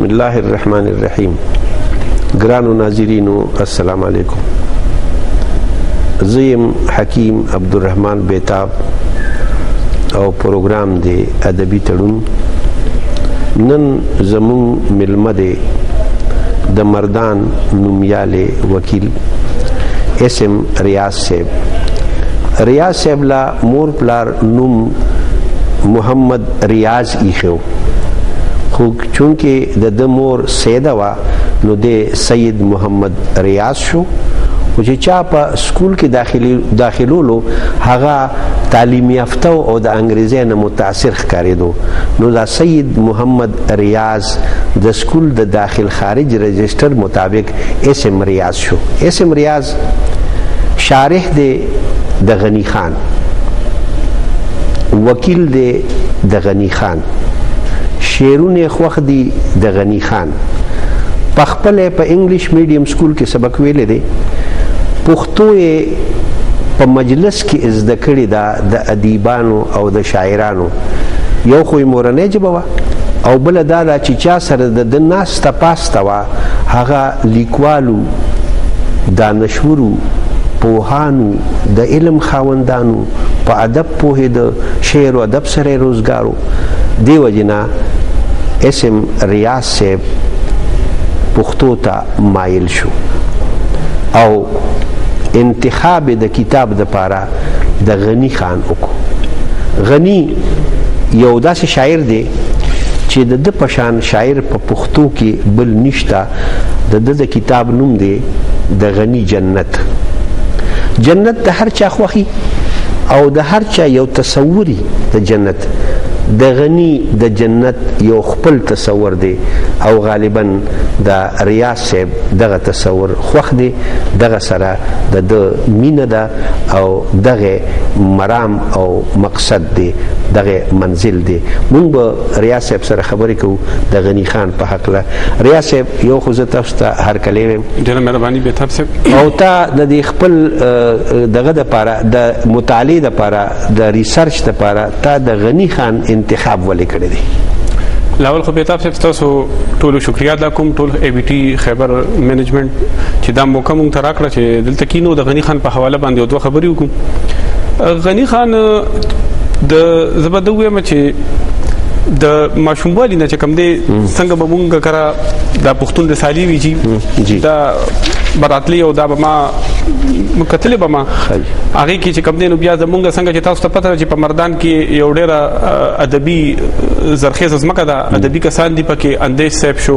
بسم الله الرحمن الرحیم. ګرانو ناظرینو السلام علیکم. زیم حکیم عبدالرحمن بیتاب او پروګرام دی ادبی تړون. نن زمون ملمه دی د مردان نومیاله وکیل اسم ریاض صاحب. ریاض صاحب لا مور پلار نوم محمد ریاض ایخو، خو چونکه د مور سیده وا نو د سید محمد ریاض شو. خو چې چا په سکول کې داخلولو هغه تعلیم یافته او د انګریزي نه متاثر ښکارېدو، نو دا سید محمد ریاض د سکول د داخل خارج رجسٹر مطابق اسم ریاض شو. اسم ریاض شارح دی د غنی خان، وکیل دی د غنی خان، شعرونه خوښ دي د غنی خان. په خپل په انګلیش میډیم سکول کې سبق ویلې دی، پښتو یې په مجلس کې زده کړې ده د ادیبانو او د شاعرانو. یو خو یې مورنۍ ژبه وه او بله دا ده چې چا سره د ناسته پاسته وه هغه لیکوالو، دانشورو، پوهانو، د علم خاوندانو، په ادب پوهېده، شعر و ادب سره یې روزګارو. دی وجنه اسم ریاض صاحب پښتو ته مایل شو او انتخاب د کتاب د پاره د غنی خان وکړو. غنی یو داسې شاعر دی چې د پشان شاعر په پښتو کې بل نشته. د کتاب نوم دی د غنی جنت. جنت د هر چا خوښي او د هر چا یو تصوري د جنت. د غنی د جنت یو خپل تصور دی او غالبا د ریاض صاحب دغه تصور خوښ دی، دغه سره د مینه ده او دغه مرام او مقصد دی، دغه منزل دی. مونږ به ریاض صاحب سره خبرې کوو د غنی خان په هکله. ریاض صاحب یو خو زه تاسو ته هرکلی وایم، ډېره مهرباني بیتاب صاحب. او تا د خپل دغه دپاره د مطالعې دپاره د ریسرچ دپاره تا د غنی خان انتخاب ولې کړی دی؟ لاول خو بیتاب صاحب تاسو ټولو شکریا ادا کوم، ټول اے بی ټي خیبر مینجمنټ چې دا موقع مونږ ته راکړه چې دلته کینو د غنی خان په حواله باندې یو دوه خبرې وکړو. غنی خان د زه به ده ووایم چې د ماشوموالي نه چې کوم دی څنګه به مونږ کره دا پښتون رسالې وي چې دا به راتلي او دا به ما کتلې به ما هغې کې چې کوم دی نو بیا زمونږ څنګه چې تاسو ته پته ده چې په مردان کې یو ډېره ادبي زرخیزه ځمکه ده، ادبي کسان دي پکې، اندیش صاحب شو،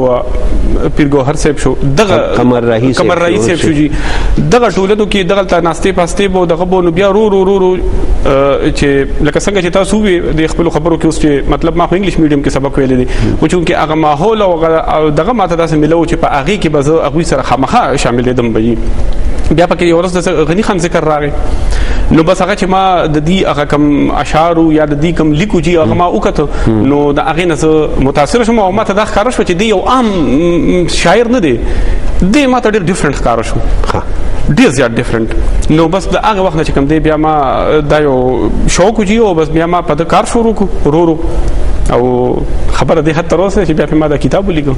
پیر ګوهر صاحب شو، دغه قمر راهي صاحب شو جي، دغه ټولنو کې دغلته ناستې پاستې به دغه به نو بیا رو چې لکه څنګه چې تاسو ووې د خپلو خبرو کې اوس چې مطلب ما خو انګلیش میډیم کې سبق ویلی دی، خو چونکې هغه ماحول او دغه ماته داسې میله و چې په هغې کې به زه هغوی سره خامخا شاملېدم به وي. بیا پکې یو ورځ د غنی خان ذکر راغی، نو بس هغه چې ما د دې هغه کم اشعارو یا د دې کم لیکو چې هغه ما وکته، نو د هغې نه زه متاثره شوم او ما ته دا ښکاره شوه چې دی یو عام شاعر نه دی، دی ما ته ډېر ډفرنټ ښکاره شو، ډېر زیات ډفرنټ. نو بس د هغه وخت نه چې کوم دی بیا ما دا یو شوق وجي او بس بیا ما په د کار شروع کړو ورو او خبره دې حد تر اوسه چې بیا په ما دا کتاب ولیکو.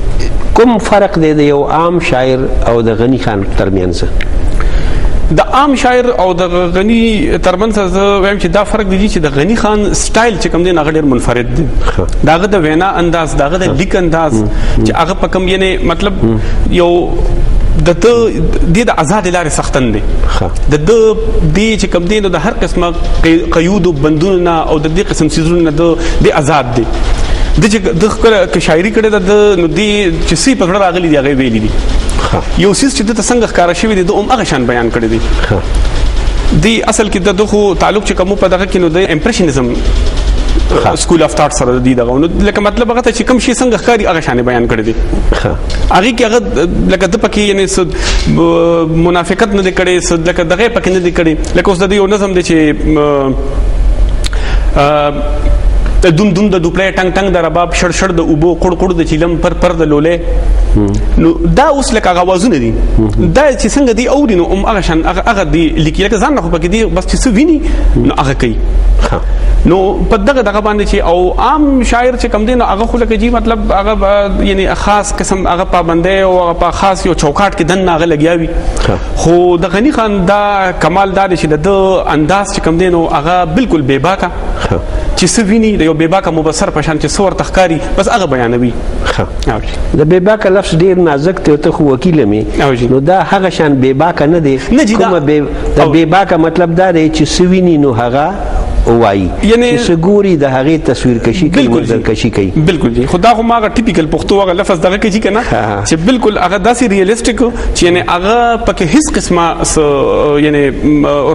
کوم فرق دی د یو عام شاعر او د غنی خان ترمنځ؟ د عام شاعر او د غنی ترمنځ زه وایم چې دا فرق دی چې د غنی خان سټایل چې کوم دی هغه ډېر منفرد دی، دغه د وینا انداز، دغه د لیک انداز چې هغه په کوم یعنی مطلب یو د آزاد لارې څښتن دی، د دې چې کوم دی نو د هر قسمه قیود و بندونو نه او د دې قسم څیزونو نه د آزاد دی. د چې د شاعري کړې ده نو دې چې څه په زړه راغلي دي هغه ویلي دي، یو څیز چې دته څنګه ښکاره شوي دي د هغه شان بیان کړی دی. دی اصل کې د خو تعلق چې کوم په دغه کې نو د امپریشنزم سکول اف تھاټ سره دی دغه، نو لکه مطلب هغه ته چې کوم شي څنګه ښکاري هغه شان بیان کړی دی. هغې کې هغه لکه د پکې یعنې منافقت نه دی کړی، لکه دغه پکې نه دی کړی. لکه اوس د دې یو نظم دی چې د دوم دوم د دوپړې ټنګ ټنګ د رباب شړ شړ د اوبو قړ قړ د چیلم پر پر د لولې نو دا اوس لکه غوازونه دي دا چې څنګه دی اوري نو هغه شان هغه دی لیکي لکه ځان خو پکې دی بس چې څه ویني نو هغه کوي نو په دغه باندې چې او عام شاعر چې کم دی نو هغه خو لکه جی مطلب هغه یعنی خاص قسم هغه پابندۍ او په خاص یو چوکاټ کې دن هغه لګیاوي خو د غنی خان دا کمال دا چې د انداز چې کم دی نو هغه بالکل بے باکه چې څه ویني د یو بے باکه مبصر په شان چې څور تخکاری بس هغه بیانوي د بے باکه لفظ ډیر نازک ته خو وکیل مې نو دا هغه شان بے باکه نه دی کومه د بے باکه مطلب دا دی چې څه ویني نو هغه وایي یعنی سګوري د هغه تصویر کشي کوي منظر کشي کوي بالکل جی خدا خو ماغه ټیپیکل پښتو هغه لفظ دغه کې کنه چې بالکل هغه داسې ریالستیک چې یعنی هغه پکې هیڅ قسمه یعنی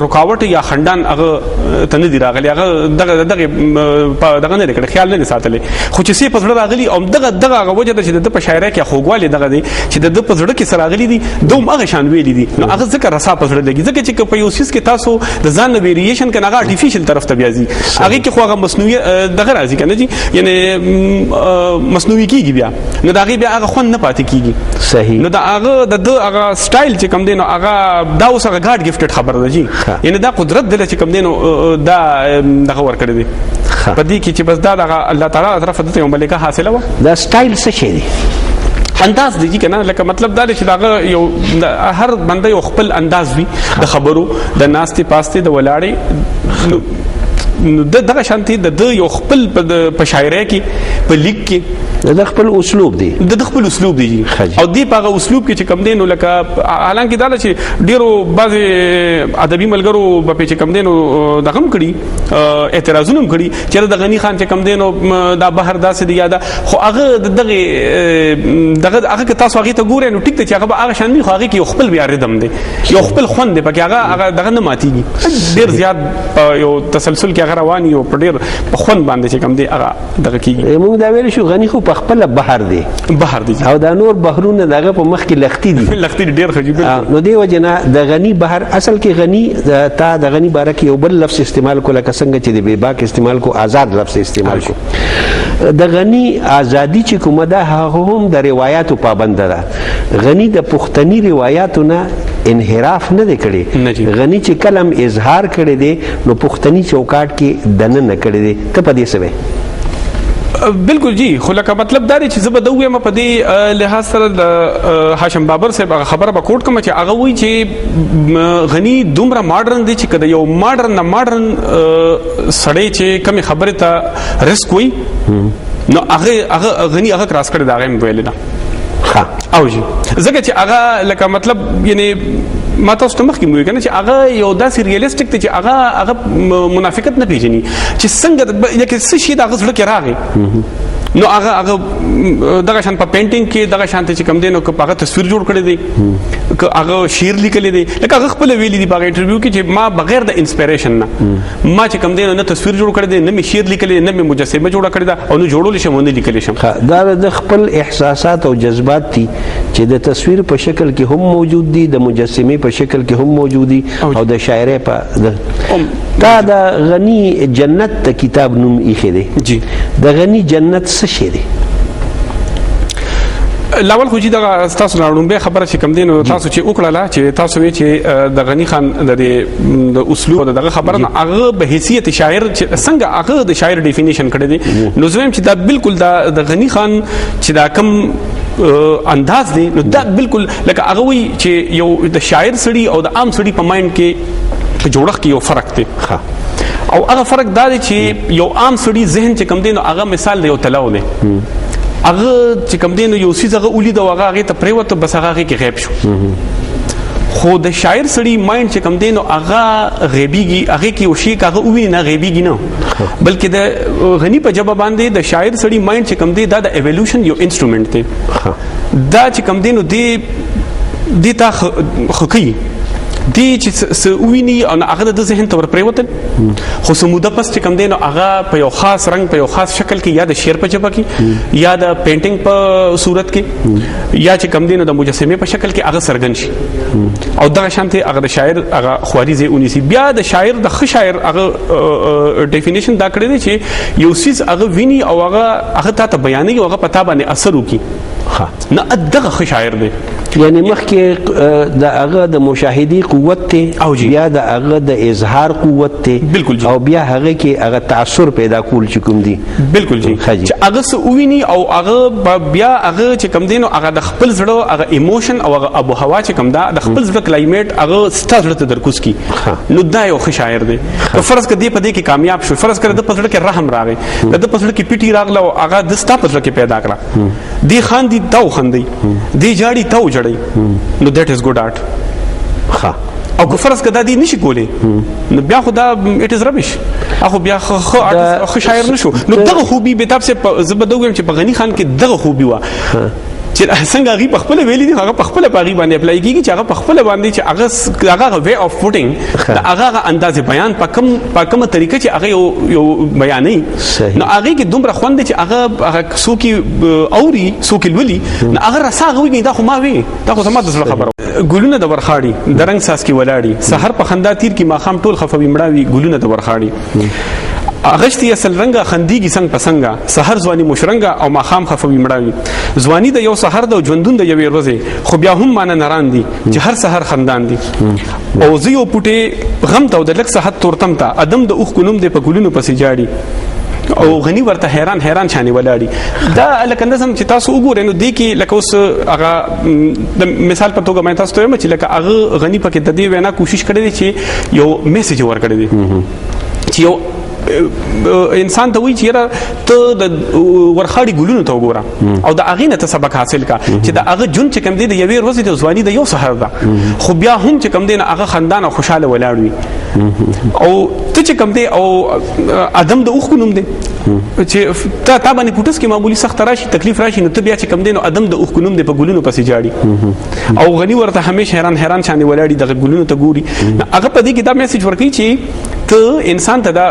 رکاوټ یا خندان هغه تنه دی راغلی هغه دغه نه لري خیال نه ساتلې خو چې سي پزړه راغلی او دغه وجه د چې د په شاعرۍ کې خوګواله دغه دی چې د پزړه کې سره راغلی دي دوم هغه شان ویلي دي نو هغه ذکر رسا پزړه لګي ځکه چې په یو سیس کې تاسو د ځان ویریشن کنه هغه ارتفیشل طرف ته بیا ځي هغه کې خو هغه مصنوعي دغه راځي کنه جی یعنی مصنوعي کیږي بیا نو دا بیا هغه خون نه پاتې کیږي صحیح نو دا هغه د هغه سټایل چې کم دی نو هغه دا اوس هغه ګاډ گیفټډ خبر ده جی یعنی دا قدرت دله چې کم دی نو دا دغه ور کړی دی په دې کې چې بس دا الله تعالی طرف ته یو ملکه حاصله و دا سټایل څه شي دی انداز دی کنه لکه مطلب دا چې داغه یو هر بنده یو خپل انداز وي د خبرو د ناستي پاسته د ولاړې نو دغه شانتي د یو خپل په شاعرۍ کې په لیک کې د خپل اسلوب دی د خپل اسلوب دی او دی په اسلوب کې چې کم دین لکه حالانکه دا چې ډیرو بعض ادبي ملګرو په چې کم دین دغه هم کړي اعتراضونه هم کړي چې د غنی خان چې کم دین دا بهر داسې دی یاده خو هغه دغه هغه تاسو هغه ته ګورئ نو ټیک ته چې هغه شان نه خو هغه کې یو خپل بیا ردم دی یو خپل خوند دی پکې هغه دغه نه ماتيږي ډیر زیات یو تسلسل کې روان یو په ډیر خوند باندې چې کم دی هغه دغه کیږي موږ دا ویل شو غنی خو خپل بحر دی او دا نور بحرونه دغه په مخ کې لختی دي لختی ډیر خجيب نو دی وجنه د غنی بحر اصل کې غنی تا د غنی باره کې یو بل لفظ استعمال کوله څنګه چې د بے باک استعمال کو آزاد لفظ استعمال کو د غنی ازادي چې کومه ده هغه هم د روایتو پابند ده غنی د پښتني روایتو نه انحراف نه دی کړی غنی چې کلم اظهار کړی دی نو پښتني چوکاټ کې دنه نه کړی دی ته په دې څه بالکل جی خو لکه مطلب دا دی چې زه به د ویم په دې لحاظ سره د هاشم بابر صاحب خبره به کوټ کوم چې هغه وایي چې غنی دومره ماډرن دی چې کله یو ماډرن سړی چې کومې خبرې ته ریسک وي نو هغه غنی هغه کراس کړی دا هغه ویل نه او جی ځکه چې هغه لکه مطلب یعنی ما تاسو ته مخکې موږ کنه چې هغه یو داسې ریالستیک دی چې هغه منافقت نه پیژني چې څنګه یکه څه شي دا غزړه کې راغی نو هغه دغه شان په پینټینګ کې دغه شان ته چې کم دینو که هغه تصویر جوړ کړی دی که هغه شعر لیکلی دی لکه هغه خپل ویلي دی په انټرویو کې چې ما بغیر د انسپیریشن نه ما چې کم دینو نه تصویر جوړ کړی دی نه می شعر لیکلی نه می مجسمه جوړ کړی دا او نه جوړول شم نه لیکلی شم دا د خپل احساسات او جذبات دي چې د تصویر په شکل کې هم موجود دي د مجسمه په شکل کې هم موجود دي او د شاعرۍ په دا د غنی جنت د کتاب نوم یې دی جی د غنی جنت څه شي دی لاول خو چې دا تاسو راوړم به خبره چې کم دین تاسو چې وکړه چې تاسو وی چې د غنی خان د اسلوب دغه خبره هغه به حیثیت شاعر چې څنګه هغه د شاعر ډیفینیشن کړی دی نو زم چې دا بالکل د غنی خان چې دا کم انداز دی نو دا بالکل لکه هغه وی چې یو د شاعر سړي او د عام سړي په مایند کې په جوړښت کې یو فرق دی او هغه فرق دا دی چې یو عام سړي ذهن چې کم دی نو هغه مثال دی یو تلاو دی هغه چې کم دی نو یو څه هغه ولید او هغه ته پریوت بس هغه کې غیب شو خو د شاعر سړي مایند چې کم دی نو هغه غیبیږي هغه کې یو شی هغه وی نه غیبیږي نه بلکې د غنی په جواب باندې د شاعر سړي مایند چې کم دی دا د ایوولوشن یو انسټرومنت دی دا چې کم دی نو دی تا خکی دی چې ویني او هغه د ذهن ته ور پریوتل خو سموده پس چې کم دی نو هغه په یو خاص رنګ په یو خاص شکل کې یا د شعر په ژبه کې یا د پینټینګ په صورت کې یا چې کم دی نو د مجسمه په شکل کې هغه سرګن شي او دغه شانته هغه د شاعر هغه خواري زی اونیسی بیا د شاعر د ښه شاعر هغه ډیفینیشن دا کړی دی چې یو سیز هغه ویني او هغه ته بیانوي او هغه پتا باندې اثر وکړي نه دغه ښه شاعر دی یعنی مخکې د هغه د مشاهدي قوت ته او بیا د هغه د اظهار قوت ته بالکل جی او بیا هغه کې هغه تاثر پیدا کول چې کوم دي بالکل جی چې هغه سوویني او هغه بیا هغه چې کم دین او هغه د خپل زړه هغه ایموشن او هغه ابو هوا چې کم دا د خپل زړه کلایمیټ هغه ستاسو ته درکوس کی نو دا یو ښه شاعر دی فرض کړه دې په دې کې کامیاب شو فرض کړه د پسړه کې رحم راغی د پسړه کې پیټي راغله او هغه د ستا پسړه کې پیدا کړه دی خان دی تاو خندي دی جاړي تاو جړي نو that is good art او که فرض کدا دی نشي کولی نو بیا خدا it is rubbish اخو بیا خو شاعر نشو نو دغه خوبي به تاسو زبدوګم چې په غنی خان کې دغه خوبي و چې څنګه غي په خپل ویلي دي هغه په خپل باغی باندې اپلای کیږي چې هغه په خپل باندې چې هغه وے اف فوټینګ هغه انداز بیان په کومه طریقه چې هغه یو بیانې نو هغه کې دومره خوند چې هغه سوکي اوري سوکي ولي هغه راسه وي دا خو ما وي دا خو زما د خبره ګلونه د ورخاړي د رنگ ساس کې ولاړي سحر په خندا تیر کې ماخام ټول خفوي مړاوي ګلونه د ورخاړي اغشتي اصل رنگا خنديږي څنګه پسنګا سحر ځواني مشرنګا او ماخام خفوي مړاوي ځواني د یو سحر د ژوندون د یوې ورځې خو بیا هم مان ناران دي چې هر سحر خندان دي او زیو پټه غم ته د لک صحت تورتم ته ادم د اوخ کونم د پګولونو پسې جاړي او غنی ورته حیران شاني ولاړي دا لکه نظم چې تاسو وګورئ نو د کې لکه اوس هغه د مثال په توګه مې تاسو ته چې لکه هغه غنی پکې د دې وینا کوشش کړې دي چې یو میسج ورکړي دي چې یو انسان ته وی چیرې ته د ورخاړي ګلونو ته وګوره او د اغینه ته سبق حاصل کا چې د هغه جون چې کم دی د یوې ورځې د ځواني د یو سحر ده خو بیا هم چې کم دی نه هغه خندان او خوشاله ولاړ وي او ته چې کم دی او ادم د اوخ کوم دی چې تا باندې پټس کې معمولی سخت راشي تکلیف راشي نو ته بیا چې کم دی نو ادم د اوخ کوم دی په ګلونو پسې جاړي او غنی ورته همیشه حیران شانې ولاړي د ګلونو ته ګوري هغه په دې کې دا میسج ورکړي چې ته انسان ته دا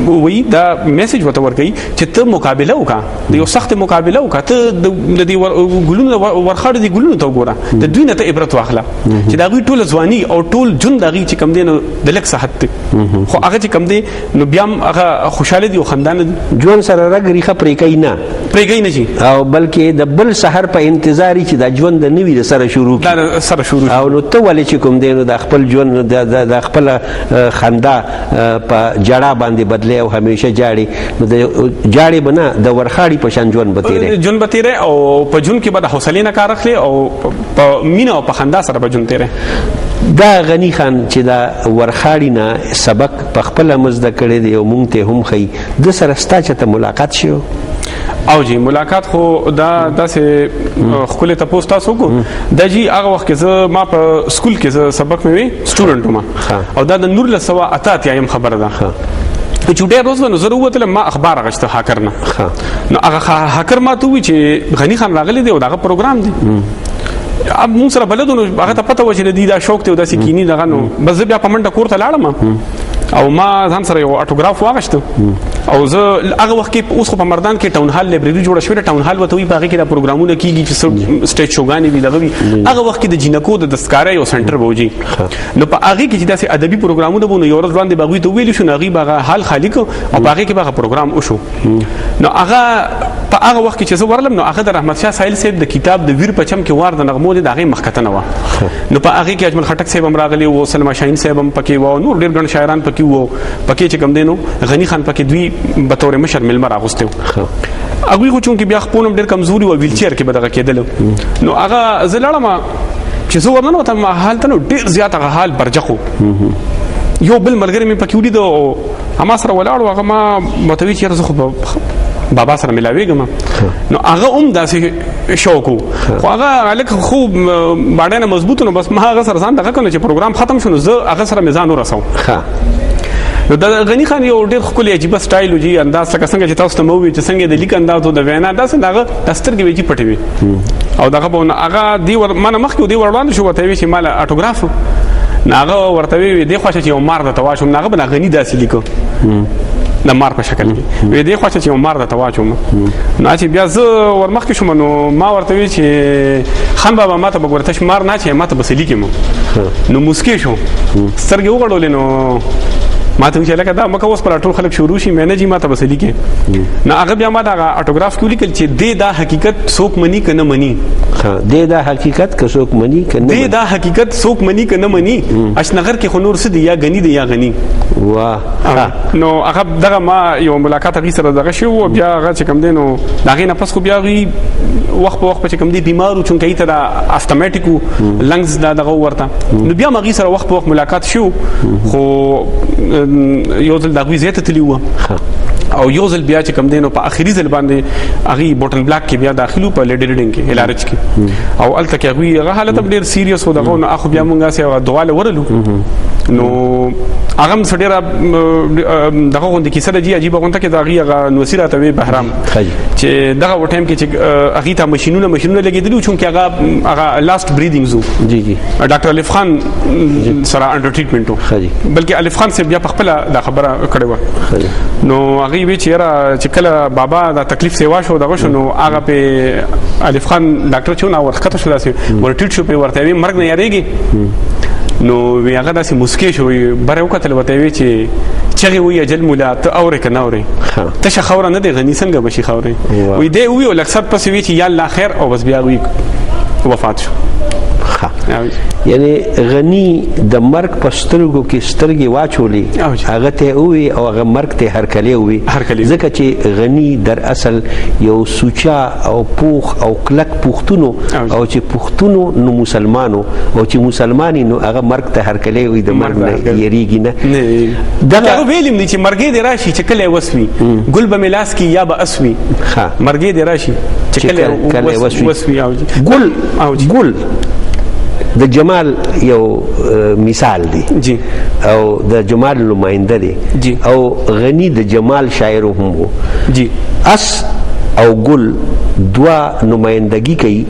وی دا میسج وته ورکړي چې ته مقابله وکړه د یو سخت مقابله وکړه ته د دې ګلونو ورخاړي د ګلونو ته وګوره د دوی نه ته عبرت واخله چې دا غوي ټول ځواني او ټول جون دغه چې کم دی نو د لک صحت خو هغه چې کم دی نو بیا هغه خوشاله دي او خندان دي ژوند سره رګ پرې کوي نه شي او بلکې د بل سحر په انتظار چې د ژوند د نوې سره شروع او نو ته ولې چې کوم دی نو د خپل ژوند د خپل خندا په جړه باندې بدله او همیشه جاړي نو د جاړي بنا د ورخاړي په شان ژوند به تیرې او په ژوند کې به د حوصله نه کار اخلي او په مینا او په خندا سره به ژوند تیرې دا غنی خان چې دا ورخاړي نه سبق په خپل مزد کړي دی او مونږ ته هم خي د سره ستا چې ملاقات شو او جی ملاقات خو دا داسې خپل ته پوسټ تاسو کو د جی هغه وخت کې ما په سکول کې سبق مې وی سټوډنټ ما او دا د نور له سوا اتات یم خبر ده چې ډېر روز نو ضرورت له ما اخبار غشته هاکر نه نو هغه هاکر ما ته وی چې غنی خان راغلی دی او دا پروګرام دی اب مون سره بلدونو هغه ته پته و چې د دې دا شوق ته داسې کینی دغه نو بس بیا په منډه کور ته لاړم او ما ځان سره یو اټوګراف واغشته او زه هغه وخت کې اوس په مردان کې ټاون هال لایبرری جوړه شوې ټاون هال وته وی په هغه کې دا پروګرامونه کیږي چې سټیج شوګانی وی دغه وی هغه وخت کې د جینکو د دستکارۍ یو سنټر ووجي نو په هغه کې چې داسې ادبي پروګرامونه بونه یو ورځ باندې باغوي ته ویل شو هغه باغه حال خالی کو او هغه کې باغه پروګرام وشو نو هغه په هغه وخت کې چې زه ورلم نو هغه د رحمت شاه سایل صاحب د کتاب د ویر پچم کې وار د نغمو د هغه مخکتنه و نو په هغه کې اجمل خټک صاحب هم راغلی او سلمہ شاهین صاحب هم پکې و نور ډېر ګڼ شاعران پکې و پکې چې کم دینو غنی خان پکې دوی به تور مشر ملمر اغوستو هغه خو چون کې بیا خپلم ډېر کمزوري او ویل چیر کې بدغه کېدل نو هغه زلړم چې زه ورننه وته ما حالت نو ډېر زیات هغه حال برجخو یو بل ملګری مې پکې وډی دو اما سره ولاړ هغه ما متوي چې زه خو بابا سره ملاویږم نو هغه داسې شوق خو هغه الک خوب باندې مضبوط نو بس ما هغه سره ځان دغه کنه چې پروګرام ختم شونه زه هغه سره میزان ورسو نو د غنی خان یو ډېر خپل عجیب سټایل وجي انداز څنګه چې تاسو ته مو وی چې څنګه د لیک انداز او د وینا داسې دغه دستر کې ویجی پټوي او دغه په هغه دی ور منه مخ کې دی ورلاند شو وته وی چې مال اټوګراف ناغه ورته وی دی خواشه چې یو مار د تواچوم ناغه بنا غنی داسې لیکو د مار په شکل کې وی دی خواشه چې یو مار د تواچوم نو چې بیا زه ورمخکې شوم نو ما ورته وی چې خان بابا ماته بګورتش مار نه چې ماته بس لیکم نو مسکی شو سترګې وغړولې نو ماته وی چې لکه دا مکه اوس پر ټول خلک شروع شي مې نه جی ماته بس لیکې نو هغه بیا ما دا اټوګراف کې لیکل چې دی دا حقیقت څوک مني کنه مني دی دا حقیقت که څوک مني کنه دی دا حقیقت څوک مني کنه مني اشنغر کې خنور څه دی یا غني دی یا غني واه نو هغه دغه ما یو ملاقات غي سره دغه شو بیا هغه چې کوم دی نو دغه نه پس خو بیا غي وخت په وخت په کوم دی بیمارو چون کې ته دا استماتیکو لنګز دا دغه ورته نو بیا ما غي سره وخت په وخت ملاقات شو خو یو ځل دغه زیاته تلیو او یو ځل بیا چې کوم دی نو په اخري ځل باندې هغه بوتل بلاک کې بیا داخلو په لیډ ریډینګ کې الارج کې او الته کې هغه حالت ډیر سیریس و دغه نو اخو بیا مونږه سه دواله ورلو نو هغه سړي دغه غونډه کې سره جی عجیب غونډه کې دغه نوسیره ته بهرام چې دغه و ټایم کې چې هغه ته ماشينونه لګیدلو چون کې هغه لاست بریدینګ زو جی جی ډاکټر الف خان سره انډر ټریټمنټ بلکې الف خان سے بیا په خپل دا خبره کړې و نو هغه وی چې کله بابا دا تکلیف سیوا شو دغه شو نو هغه په الف خان ډاکټر چون او ورخته شو داسې ورټیټ شو په ورته وی مرګ نه یریږي نو وی هغه داسې مسکی شو بره وکتل وته وی چې وی اجل مولا ته اورې کنه اورې ته شخوره نه دی غنی څنګه بشي خورې وی دی وی ول اکثر پس وی چې یا الله خیر او بس بیا وی وفات شو یعنی غنی د مرګ په سترګو کې سترګې واچولې هغه ته وی او هغه مرګ ته هرکلی وی ځکه چې غنی در اصل یو سوچا او پوخ او کلک پښتونو او چې پښتونو نو مسلمانو او چې مسلمانی نو هغه مرګ ته هرکلی وی د مرګ نه یریږي نه دا ویلم چې مرګ دې راشي چې کله وسوي ګل به ملاس کی یا به اسوي مرګ دې راشي چې کله وسوي او ګل د جمال یو مثال دی جی او د جمال نماینده دی جی او غنی د جمال شاعر هم وو جی اس او ګل دوا نمائندگی کوي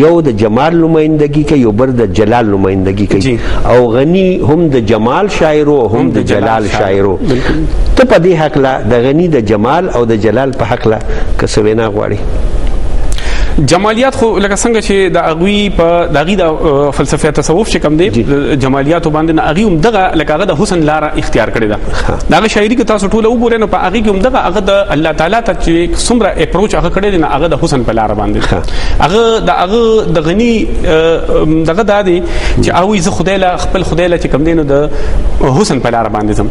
یو د جمال نمائندگی کوي یو بل د جلال نمائندگی کوي او غنی هم د جمال شاعر او هم د جلال شاعر ته په دې حق لا د غنی د جمال او د جلال په حق لا کسوینا غواړي جمالیات خو لکه څنګه چې د اغوی په دغه د فلسفه تصوف چې کوم دی جمالیات باندې نه اغي هم دغه لکه هغه د حسن لار اختیار کړی دا دغه شاعری کې تاسو ټول وګورئ نو په اغي کې هم دغه هغه د الله تعالی ته چې څومره اپروچ هغه کړی دی نه هغه د حسن په لار باندې هغه د غنی دغه د دي چې او زه خدای له خپل خدای له چې کوم دی نو د حسن په لار باندې زم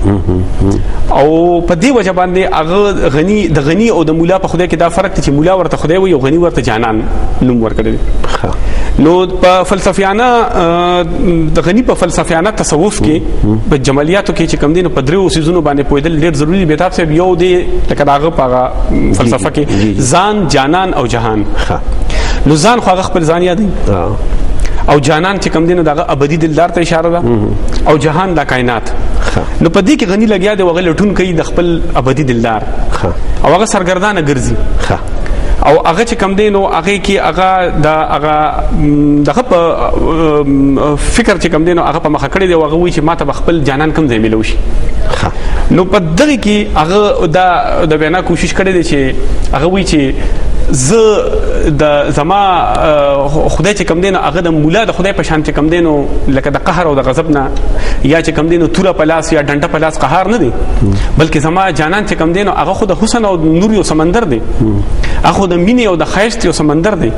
او په دې وجه باندې هغه غنی د غنی او د مولا په خدای کې دا فرق دی چې مولا ورته خدای وي او غنی ورته جانان نوم ورکړي نو په فلسفیانه د غنی په فلسفیانه تصوف کې په جمالیاتو کې چې کوم دین په درو سيزونو باندې پویدل ډېر ضروری به تاسو یو دی لکه داغه په فلسفه کې ځان جانان او جهان نو ځان خو هغه خپل ځان یادي او جانان چې کوم دین دغه ابدي دلدار ته اشاره ده او جهان د کائنات نو په دې کې غنی لګیا دی وغه لټون کوي د خپل ابدي دلدار او هغه سرګردانه ګرځي او هغه چې کم دی نو هغه کې هغه دغه په فکر چې کم دی نو هغه په مخ کړی دی هغه وی چې ماته خپل جانان کم ځای ملو شي نو په دغه کې هغه د بیان کوشش کړی دی چې هغه وی چې ز د زما خدای چې کم دی نو هغه د مولا د خدای په شان چې کم دی نو لکه د قهر او د غضب نه یا چې کم دی نو توره پلاس یا ډنډه پلاس قهار نه دی بلکې زما جانان چې کم دی نو هغه خود حسن او نور یو سمندر دی هغه د مینې او د خیست یو سمندر دی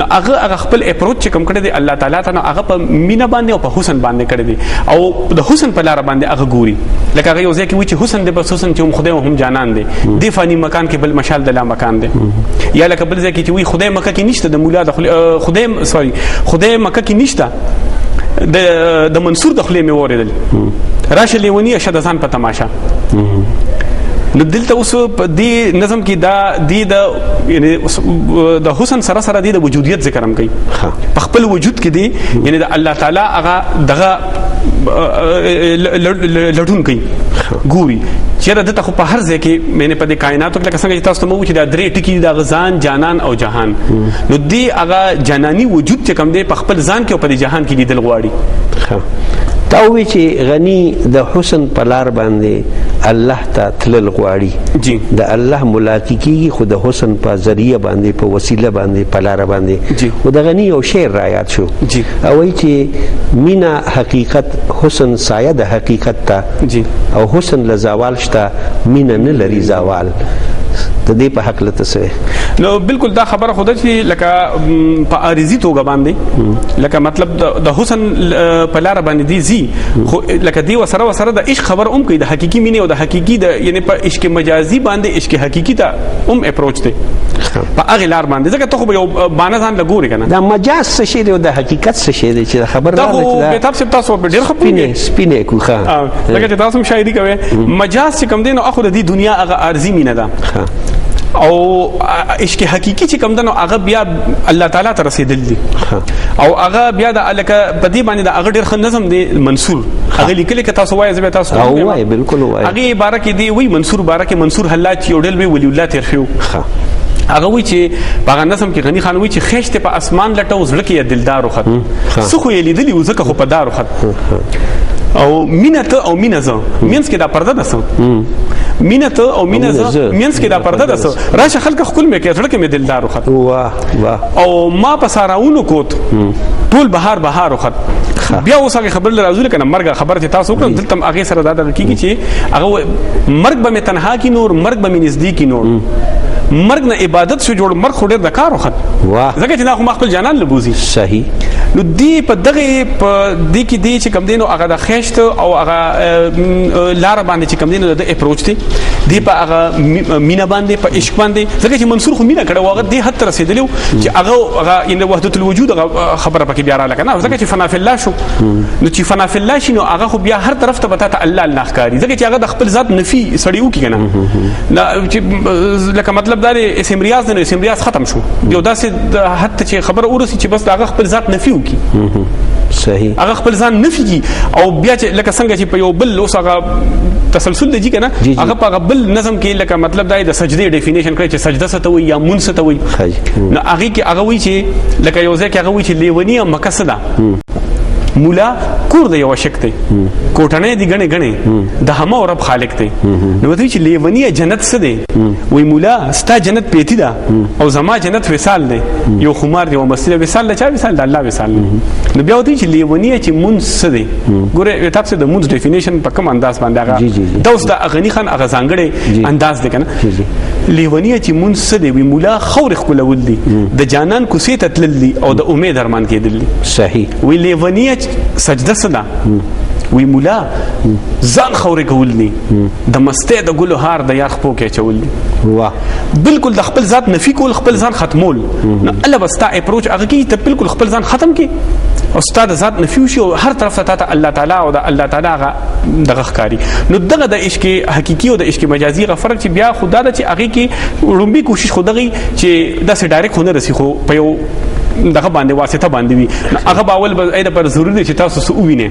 نو هغه خپل اپروچ چې کم کړی دی الله تعالی ته نو هغه په مینه باندې او په حسن باندې کړی دی او د حسن په لار باندې هغه ګوري لکه هغه یو ځکه وی چې حسن دی بس حسن چې هم خدای او هم جانان دی دی فانی مکان کې بل مشال د لا مکان دی یا لکه بل ځکه چې وی خدای مکه کې نشته د مولا د خدای مکه کې نشته د منصور د خلې مې وریدل راشه لیونی اشد ځان په تماشا نو دلته اوس په دې نظم کې دا د یعنی د حسن سره سره د وجودیت ذکر هم کوي په خپل وجود کې دی یعنی د الله تعالی هغه دغه لټون کوي ګوري چیرې دته خو په هر ځای کې مینه په دې کائناتو کې لکه څنګه چې تاسو ته مو چې دا درې ټکي د غزان جانان او جهان نو دې هغه جانانی وجود چې کوم دی په خپل ځان کې او په دې جهان کې لیدل غواړي تا وی چې غنی د حسن په لار باندې الله ته تلل غواړي جی د الله ملاقات کیږي خو د حسن په ذریعہ باندې په وسیله باندې په لار باندې او د غنی یو شعر را یاد شو جی او وی چې مینا حقیقت حسن سایه د حقیقت ته جی او حسن لزوال شته مینا نه لري زوال د دې په حق لته څه نو بالکل دا خبره خوده چې لکه په عارضی توګه باندې لکه مطلب د حسن په لار باندې دی زی خو لکه دی وسره د عشق خبر کوي د حقيقي مینه او د حقيقي د یعنی په عشق مجازي باندې عشق حقيقي ته اپروچ دی په هغه لار باندې ځکه ته خو یو باندې ځان لګوري کنه دا مجاز څه شی دی او د حقیقت څه شی دی چې خبر راغلی دا به تاسو ډیر خپینه سپینه کوخه لکه چې تاسو شاعري کوي مجاز چې کوم دی نو اخو د دنیا هغه عارضی مینه ده او عشق حقيقي چې کوم دنو هغه بیا الله تعالی ته رسیدل دي او هغه بیا د الکه بدی باندې د هغه ډیر خن نظم دی منصور هغه لیکل کې تاسو وایي زه تاسو وایي بالکل وایي هغه عبارت دی وی منصور بارکه منصور حلاج یو ډل وی ولی الله ترخیو هغه وی چې هغه نظم کې غنی خان وی چې خېشته په اسمان لټو زړه کې دلدار وخت سخو یې لیدلی وزکه خو په دار وخت او مینته او مینزه مینس کې دا پرده ده مینته او مینزه مینس کې دا پرده ده راشه خلک خپل مې کې زړه کې مې دلدار وخت واه واه او ما په ساراونو کوت ټول بهار وخت بیا اوس هغه خبر راځول کنه مرګ خبر ته تاسو کړم دلته هغه سره دا کیږي چې هغه مرګ به مې تنها کی نور مرګ به مې نزدیک کی نور مرګ نه عبادت شو جوړ مرګ خو ډېر د کار وخت واه ځکه چې دا خو خپل جانان لبوزي صحیح نو دی په دغه په دې کې دی چې کم دینو هغه د خېشت او هغه لار باندې چې کم دینو د اپروچ دی دی په هغه مینا باندې په عشق باندې ځکه چې منصور خو مینا کړه هغه دې حد تر رسیدلی چې هغه ان وحدت الوجود خبره پکې بیا را لکنه ځکه چې فنا فی الله شو نو چې فنا فی الله شنو هغه خو بیا هر طرف ته پتا الله الله ښکاری ځکه چې هغه د خپل ذات نفي سړیو کې کنه لکه مطلب دا اسم ریاض نه اسم ریاض ختم شو یو داسې حتی چې خبر اورسي چې بس هغه خپل ذات نفي وکي صحیح هغه خپل ځان نفي کی او بیا چې لکه څنګه چې په یو بل اوس هغه تسلسل دی کنه هغه په بل نظم کې لکه مطلب دا د سجدي ډیفینیشن کړی چې سجده څه ته وي یا مون څه ته وي نو هغه کې هغه وی چې لکه یو ځای کې هغه وی چې لیونی مقصده مولا کور د یو شک دی کوټنه دی غنه د هم او رب خالق دی نو دوی چې لیونی جنت څه دی وی مولا ستا جنت پیتی دا او زما جنت وصال دی یو خمار دی او مسله وصال لا چا وصال د الله وصال نو بیا دوی چې لیونی چې مون څه دی ګوره تاسو د مون ډیفینیشن په کوم انداز باندې هغه د اوس د اغنی خان هغه ځانګړي انداز دی کنه لیونی چې مون څه دی وی مولا خور خپلول دی د جانان کوسې ته تلل دی او د امید ارمان کېدل دی صحیح وی لیونی سجده صدا وی مولا ځان خورې کول دي د مسته د ګلو هار د یار خپو کې چول دي واه بالکل د خپل ذات نفي کول خپل ځان ختمول نو الله بستا اپروچ هغه کی ته بالکل خپل ځان ختم کی استاد ذات نفي شو هر طرف ته الله تعالی او د الله تعالی هغه دغه ښکاری نو دغه د عشق حقيقي او د عشق مجازي غ فرق چې بیا خدا د چې هغه کی وړومبي کوشش خدغي چې داسې ډایرکټ خونه رسي خو په یو دغه باندې واسطه باندې وي هغه باول به اېدا پر ضروري دي چې تاسو سو وینئ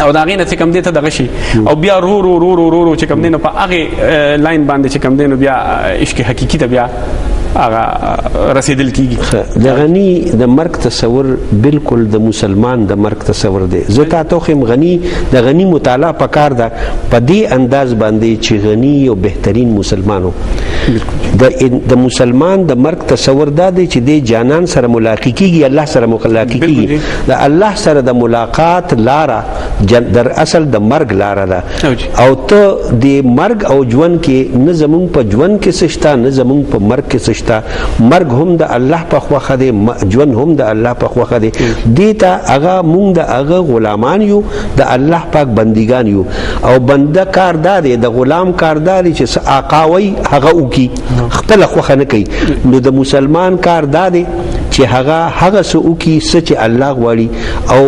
او دا غینه چې کم دي ته دغه شي او بیا رو چې کم دي نو په هغه لاین باندې چې کم دي نو بیا عشق حقيقي ته بیا هغه رسیدل کیږي د غنی د مرګ تصور بالکل د مسلمان د مرګ تصور دی زکه توخم غنی د غنی مطالعه پکار ده په دې انداز باندې چې غنی او بهترین مسلمانو د مسلمان د مرګ تصور دا دی چې د جانان سره ملاقات کیږي الله سره ملاقات کیږي د الله سره د ملاقات لاره در اصل د مرګ لاره ده او ته د مرګ او ژوند کې نه زمون په ژوند کې سشتا نه زمون په مرګ کې سشتا مرګ هم د الله په خوخه دی ژوند هم د الله په خوخه دی دیتا هغه مونږ د هغه غلامان یو د الله پاک بندګان یو او بنده کاردار دی د غلام کاردار چې آقا وي هغه وکي خپل خوخه نه کوي نو د مسلمان کاردار دی چې چې هغه څه وکړي څه چې الله غواړي، او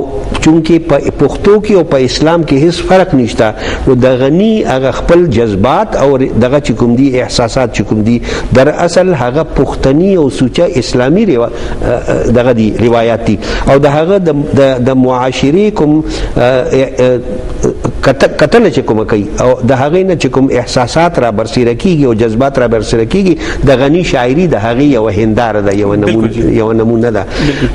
چونکې په پښتو کې او په اسلام کې هیڅ فرق نشته، نو د غنی هغه خپل جذبات او دغه چې کوم دي احساسات چې کوم دي در اصل هغه پښتني او سوچه اسلامي دغه دي روایت دي، او د هغه د معاشري کوم کتل چې کوم کوي او د هغه نه چې کوم احساسات را برسېره کیږي او جذبات را برسېره کیږي، د غنی شاعري د هغه یو هنداره ده، یو نمونه ده.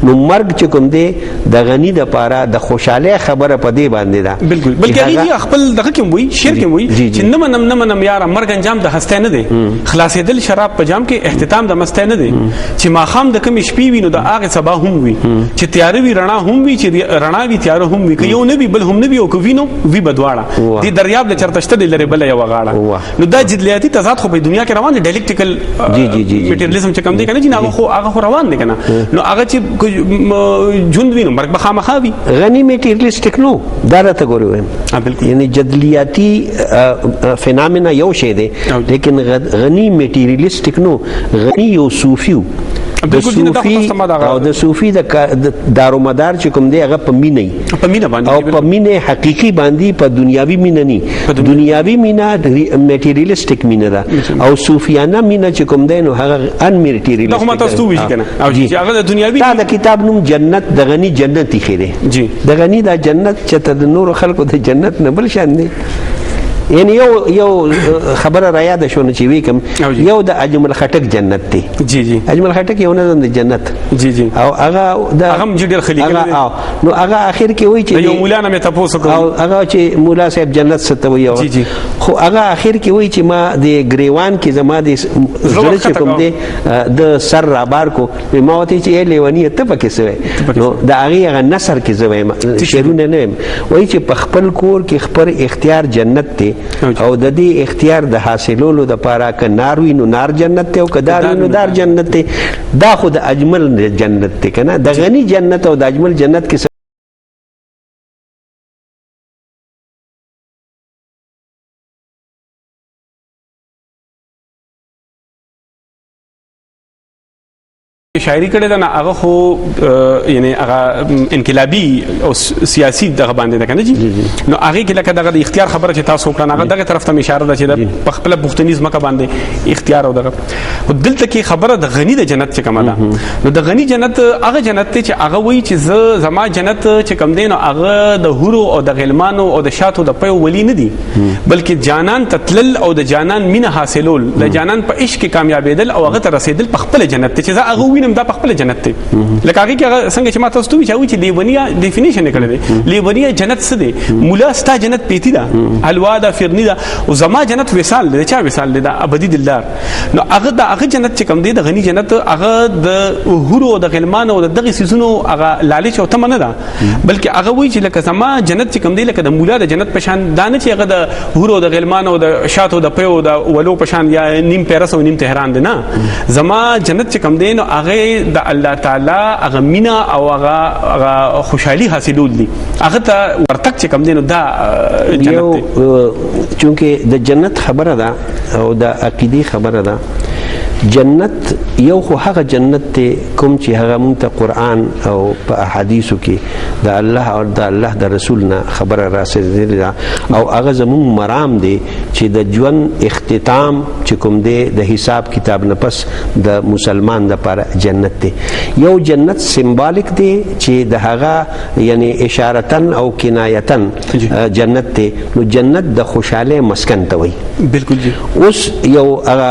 نو مرګ چې کوم دی د غنی د پاره د خوشاله خبره په دې باندې ده، بالکل بلکې هغه خپل دغه کوم وي شعر کوم وي چې نه منم یار مرګ انجام د هسته نه دی، خلاصېدل شراب په جام کې اختتام د مسته نه دی، چې ماخام د کوم شپې وینو د هغه سبا هم وي، چې تیار وي رڼا هم وي، چې رڼا وي تیار هم وي، که یو نه وي بل هم نه وي، او که وینو وي بدواړه دې دریاب د چرته شته لري بل یو غاړه. نو دا جدلیاتي تضاد خو په دنیا کې روان دي، ډایلکټیکل میټریالیزم چې کوم دی کنه چې هغه خو روان دي کنه، نو هغه چې ژوند وینو مرګ به خامخا وي. غنی میټریالیسټک نو دا راته ګورو بالکل، یعنی جدلیاتي فینامنا یو شی دی، لیکن غنی میټریالیسټک نو، غنی یو صوفیو د صوفي او د صوفي د دارومدار چې کوم دی هغه په مینه باندې او په مینه حقيقي باندې، په دنیاوي مینه نه، دنیاوي مینه میټریالیسټک مینه ده، او صوفیانه مینه چې کوم دی نو هغه ان میټریالیسټک ده. کومه تاسو وایي کنه او چې هغه د دنیاوي دا د کتاب نوم جنت د غنی جنتی خیره جی، د غنی دا جنت چې د نور خلکو د جنت نه بل شان دی. یعنی یو خبره را یاد شو چې وی کوم یو د اجمل خټک جنت دی، جی جی اجمل خټک یو نه د جنت، جی جی او هغه د هغه جډر خلیق نو هغه اخر کې وی چې یو مولانا مې تاسو کو او هغه چې مولا صاحب جنت ست وی، جی جی خو هغه اخر کې وی چې ما د گریوان کې زما د زړه چې کوم دی د سر را بار کو ما وته چې لیونی ته پکې سوی، نو د هغه نصر کې زوی شیرونه نه وی چې په خپل کور کې خپل اختیار جنت دی، او د دې اختیار د حاصلولو د پاره ک ناروي نو نار جنت ته او کدار نو دار جنت ته، دا خو د اجمل جنت ته کنه، د غنی جنت او د اجمل جنت کې شاعری کړي دا نه هغه خو یعنی هغه انقلابی او سیاسي دغه باندې ده کنه جی، نو هغه کې لکه دغه د اختیار خبره چې تاسو کړه هغه دغه طرف ته اشاره ده چې د خپل پښتنیزم کا باندې اختیار او دغه دلته کې خبره د غنی د جنت چې کومه ده، نو د غنی جنت هغه جنت چې هغه وایي چې زما جنت چې کوم دی نو هغه د هورو او د غلمانو او د شاتو د پیو ولی نه دي، بلکې جانان تتلل او د جانان مینه حاصلول، د جانان په عشق کې کامیابیدل او هغه ته رسیدل په خپل جنت چې هغه وینم دا په خپل جنت دی. لکه هغه کې څنګه چې ما تاسو ته ویل چې لیونیا ډیفینیشن کړل دی، لیونیا جنت څه دی؟ مولا ستا جنت پیتی ده، حلوا ده، فرنی ده، او زما جنت وصال دی، چا وصال دی؟ دا ابدی دلدار. نو هغه جنت چې کوم دی د غنی جنت، هغه د هورو او د غلمان او دغه سيزونو هغه لالچ او تمنه ده، بلکې هغه وایي چې لکه زما جنت چې کوم دی لکه د مولا د جنت پشان دانه چې هغه د هورو او د غلمان او د شاتو د پیو د ولو پشان یا نیم پیرس او نیم تهران دی نه، زما جنت چې کوم دی نو هغه د الله تعالی هغه مینا او هغه خوشحالي حاصلول دي، هغه ته ورتک چې کوم دی نو دا جنت دی. چونکه د جنت خبره ده او د عقیدی خبره ده، جنت یو خو هغه جنت ته کوم چې هغه مونږ ته قرآن او په احادیثو کې د الله او د الله د رسول نه خبره راسېدلې ده، او هغه زموږ مرام دی چې د ژوند اختتام چې کوم دی د حساب کتاب نه پس د مسلمان لپاره جنت دی. یو جنت سمبالیک دی چې د هغه یعنی اشارتن او کنایتن جنت دی، نو جنت د خوشاله مسکن ته وایي. بالکل جی. اوس یو هغه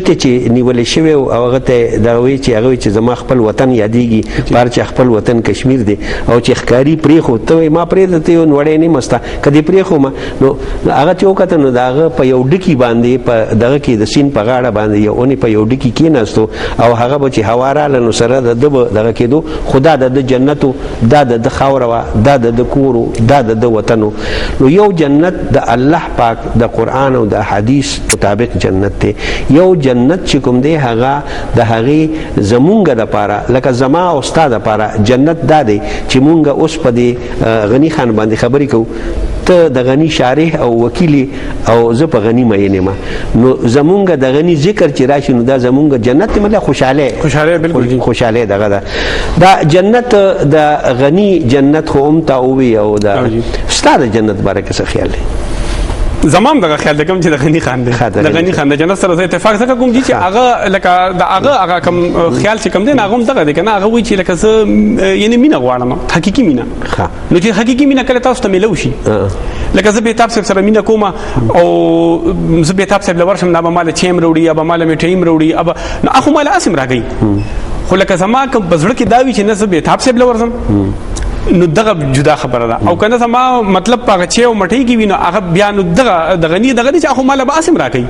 چې نیول شوی او هغه ته دا وی چې هغه چې زما خپل وطن یادېږي، بار چې خپل وطن کشمیر دی، او چې ښکاری پرې خو ته ما پرې ته یو وړې نه مستا کدی پرې خو ما نو هغه چې وکته نو داغه په یو ډکی باندې په دغه کې د سین په غاړه باندې یو اونې په یو ډکی کې ناستو، او هغه به چې هواره لنو سره د دغه کېدو خدا د جنتو دا د خاوروا دا د کورو دا د وطنو. نو یو جنت د الله پاک د قرآن او د حدیث مطابق جنت دی، یو جنت چې کوم دی هغه د هغه زمونږ د پاره لکه زما او استاد د پاره جنت دا دی چې مونږ اوس په دې غنی خان باندې خبرې کوو ته د غنی شارح او وکیل او زه په غنی مینه ما نو زمونږ د غنی ذکر چې راشي نو دا زمونږ جنت مله خوشاله بالکل خوشاله دغه دا جنت د غنی جنت خو هم تا وی او دا ستاره جنت باره کې څه خیال دی؟ زمام دغه خیال د کوم چې د غنی خان دی د غنی خان د جنت سره اتفاق څنګه کوم چې هغه لکه د هغه کوم خیال چې کوم دی هغه هم دغه دی کنه هغه وی چې لکه زه یعنی مینا غواړم حقيقي مینا نو چې حقيقي مینا کله تاسو ته ملو شي لکه زه به تاسو سره مینا کوم او زه به تاسو له ورشم نه به مال چیم وروړي یا به مال میټیم وروړي اب نو اخو مال اسم راګي خو لکه زما کوم بزړه کې داوی چې نه زه به تاسو له ورزم نو دغه جدا خبره ده او کنه زما مطلب پاغه چې او مټی کی وینو هغه بیا نو دغه د غنی دغه چې اخو مال به اسم راکې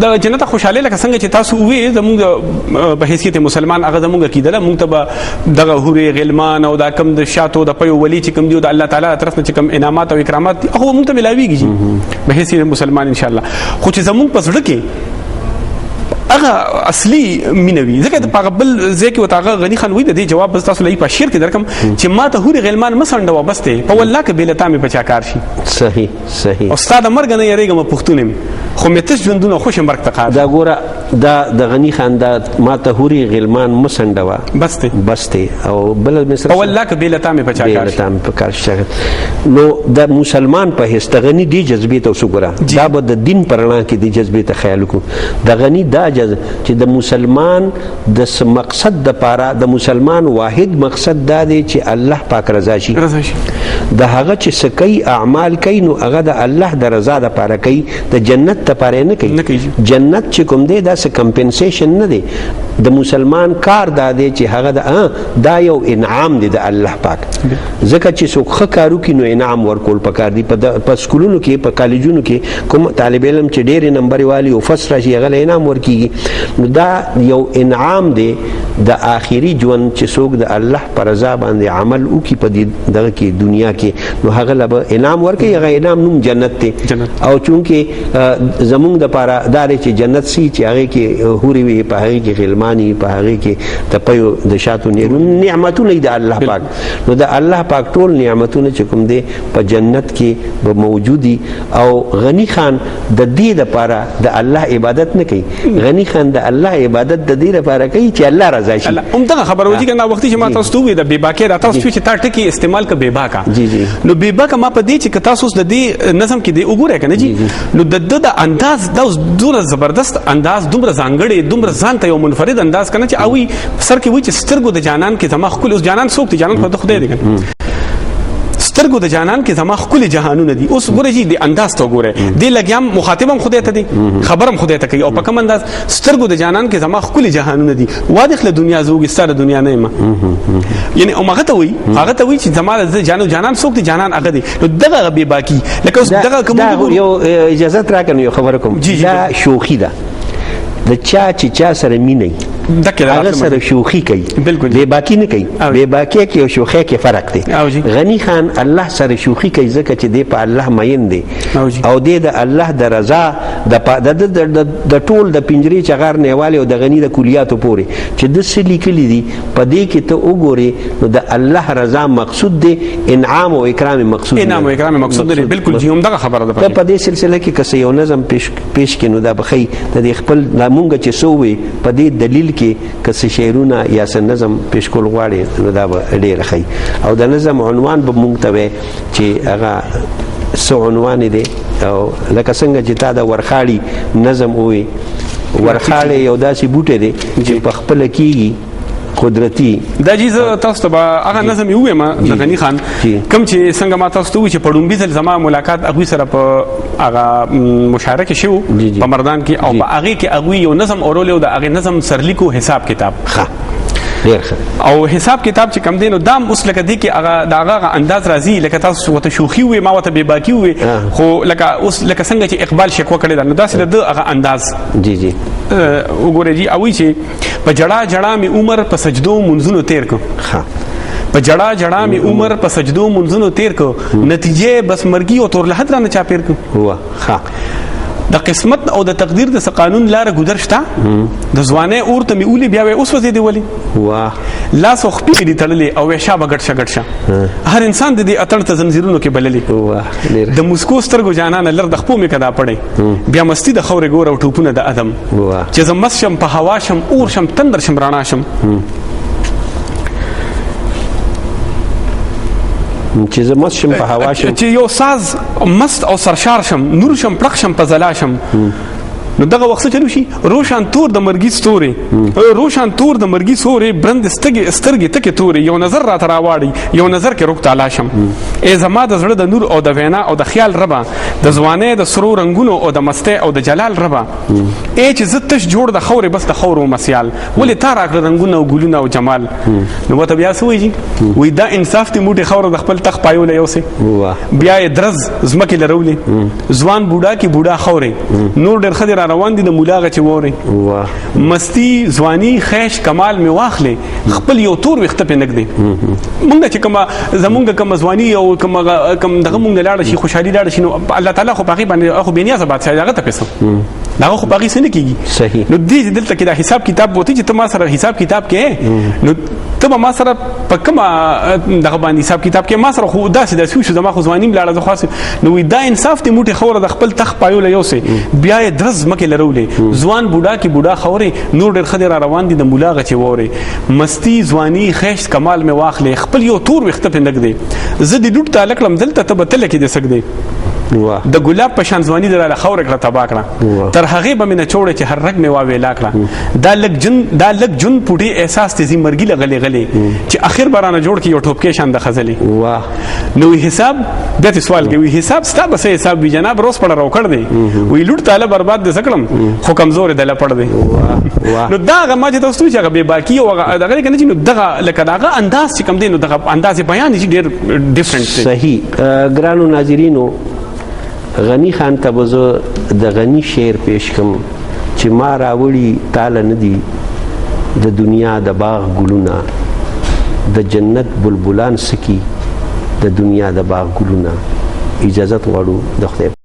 د جنت خوشاله لکه څنګه چې تاسو وې زموږ په حیثیت مسلمان هغه زموږ کیدله مونږ ته دغه هوري غلمان او دا کم د شاتو د پيو ولی چې کم دی د الله تعالی طرف نه چې کم انعامات او اکرامات هغه مونږ ته ملاويږي په حیثیت مسلمان ان شاء الله خو چې زموږ پسړه کې هغه اصلي مینوي ځکه د پاغبل ځکه وتاغه غنی خان وې د دې جواب بس تاسو لې په شیر کې درکم چې ما ته هوري غلمان مسنډه وبسته په والله کې بیلتا مې بچا کار شي صحیح استاد مرګ نه یریګم پښتونم خو مې تاسو ژوندونه خوش مرګ تقا دا ګوره دا د غنی خان دا ما ته هوري غلمان مسنډه وا بسته او بل مصر په والله کې بیلتا مې بچا کار شي نو د مسلمان په هست غنی دی جذبه ته وګوره دا به د دین پرنا کې دی جذبه ته خیال کو د غنی دا چې د مسلمان د مقصد د پاره د مسلمان واحد مقصد دا دی چې الله پاک رضا شي د هغه چې سکی اعمال کوي نو هغه د الله د رضا د پاره کوي د جنت د پاره نه کوي جنت چې کوم دی دا څه کمپنسیشن نه دی د مسلمان کار دا دی چې هغه دا یو انعام دی د الله پاک ځکه چې څوک ښه کارو کوي نو انعام ورکول پکار دی په سکولونو کې په کالجونو کې کوم طالب علم چې ډېر نمبر والی او فرست راشي هغه انعام ورکیږي نو دا یو انعام دی د آخري ژوند چې څوک د الله پر رضا باندې عمل وکي په دغه کې دنیا کې نو هغه له انعام ورکي هغه انعام نوم جنت دی او چونکه زمونږ د پاره دار چې جنت سي چې هغه کې هوري وي په هغه کې غلماني په هغه کې د پيو د شاتو نعمتونه د الله پاک نو د الله پاک ټول نعمتونه چې کوم دي په جنت کې به موجودي او غنی خان د دې لپاره د الله عبادت نه کوي غنی خان د الله عبادت د دې لپاره کوي چې الله رضا شي همدغه خبر وځي کنه وختي چې ما تاسو ته د بیباکه را تاسو چې تا ټکی استعمال ک بیباکا نو بیباکا ما په دې چې تاسو د دې نظم کې دی وګورئ کنه جی نو د انداز دا دومره زبردست انداز دومره ځانګړي دومره ځان ته یو منفرد انداز کنه چې اوی سر کې وای چې سترګو د جانان کې زما خپل اوس جانان څوک دی جانان په خدای دی کنه سترګو د جانان کې زما خپل جهانونه دي اوس ګوره جی د انداز ته ګوره دی لګیام مخاطبم خدای ته دی خبرم خدای ته کوي او په کوم انداز سترګو د جانان کې زما خپل جهانونه دي واضح له دنیا زوګ ستاره دنیا نه ما یعنی او هغه ته وي چې زما جانان څوک دی جانان هغه دی نو دغه به باقی لکه اوس دغه کوم یو اجازه راکنه یو خبر کوم دا شوخی ده د چا سره مینه هغه سره شوخی کوي بے باکی نه کوي بے باکی کې او شوخی کې فرق دی غنی خان الله سره شوخی کوي ځکه چې دی په الله مین دی او دی د الله د رضا د ټول د پنجري چغار نیواله او د غنی د کلیاتو پوري چې د سلی کلی دی په دې کې ته وګوري نو د الله رضا مقصود دی انعام او اکرام مقصود دی بالکل جی هم دغه خبره ده په دې سلسله کې کس یو نظم پیش کینو دا بخي د خپل مونږ چې سووي په دې دلیل کې کس شعرونه یا سن نظم پیش کول غواړي نو دا ډېر خي او د نظم عنوان به مونږ ته چې هغه سو عنوان دی او لکه څنګه چې تا د ورخاړي نظم وي ورخاړي یو داسې بوټی دی چې په خپل کېږي قدرتی دا جیز تاسو ته هغه نظم یو ما د غنی خان کوم چې څنګه ما تاسو ته چې پړومبي ځل زما ملاقات هغه سره په هغه مشارکه شو په مردان کې او په هغه کې هغه یو نظم اورول او د هغه نظم سرلیکو حساب کتاب او حساب کتاب چې کم دین او دام اوس لکه دی کې هغه داغه انداز راځي لکه تاسو وته شوخي وي ما وته بے باکی وي خو لکه اوس لکه څنګه چې اقبال شکوه کړی نو داسې د هغه انداز جی وګورئ جی اوی چې په جړه می عمر په سجدو منځونو تیر کو په جړه می عمر په سجدو منځونو تیر کو نتیجه بس مرګي او تور لحد را نه چا پیر کو هوا د قسمت او د تقدیر د قانون لار ګذر شته د ځوانه اورته می اولي بیا اوس وځي دی ولی واه لاس خو خپې دي تړلې او ویشا بغټ شګټ هر انسان د دې اتړ ته زنجیرونو کې بللې واه د مسکو سترګو جانان لر د خپو می کدا پړې بیا مستی د خورې ګور او ټوپونه د ادم چې زمس شم په هوا شم اور شم تندر شم رانا شم چې زه مست شم په هوا شم چې یو ساز مست او سرشار شم نور شم پړق شم په زلا شم نو دغه وخت چلو شي روشن تور د مرګي ستوري روشن تور د مرګي ستوري برند سترګي تکي توري یو نظر را تراواړي یو نظر کې روک تعالی شم ای زما د زړه د نور او د وینا او د خیال ربا د ځوانه د سرو رنگونو او د مسته او د جلال ربا ای چې زتش جوړ د خوري بس د خورو مسیال ولې تا راکړه رنگونه او ګلونه او جمال نو وته بیا سوې وي دا انصاف ته موټي خور د خپل تخ پایو له یوسه بیا درز زمکه لرولې ځوان بوډا کی بوډا خوري نور ډېر خدای روان دي د مولاغه چې وره مستی ځواني خیش کمال می واخلې خپل یو تور وخت په نګدي مونږ چې کوم زمونږ کوم ځواني او کوم دغه مونږ لاړ شي خوشحالي لاړ شي نو الله تعالی خو باقي باندې خو بنیازه بادشاہ هغه ته پیسې دا خو باقي څه نه کیږي صحیح نو دې دلته کې دا حساب کتاب وته چې تما سره حساب کتاب کې نو ته ما سره په کومه دغه باندې حساب کتاب کې ما سره خو داسې شو زما خو ځواني لاړه زه خاص نو دا انصاف ته موټي خوره د خپل تخ پایو له یوسه بیا درز مکه لرولې ځوان بوډا کی بوډا خوري نور ډېر خدای را روان دي د مولاغه چې وره مستی ځواني خیش کمال می واخلې خپل یو تور وخت په نګدي زه د ډوټ تعلق لم دلته ته بتل کې د سګدي د ګلاب په شان ځواني دراله خورې کړه تبا کړه تر هغه به مینه چوړې چې هر رګ می واوي لا کړه دا لګ جن پټي احساس تیزي مرګي لغلې غلې چې اخر برانه جوړ کی یو ټوپکې شان د خزلې واه نو حساب دته سوال کوي حساب ستا بس حساب وی جناب روز پړ راو کړ دی وی لوټ تعالی برباد د سکړم خو کمزور دی لا پړ دی نو دا ما چې تاسو چې هغه به باقی او دغه کنه چې نو دغه لکه دغه انداز چې کم دی نو دغه انداز بیان چې ډیر ډیفرنٹ دی صحیح ګرانو ناظرینو غنی خان ته بزو د غنی شعر پیش کوم چې ما راوړي تعالی ندی د دنیا د باغ ګلونه د جنت بلبلان سکی د دنیا د باغ ګلونه اجازه غواړو د خدای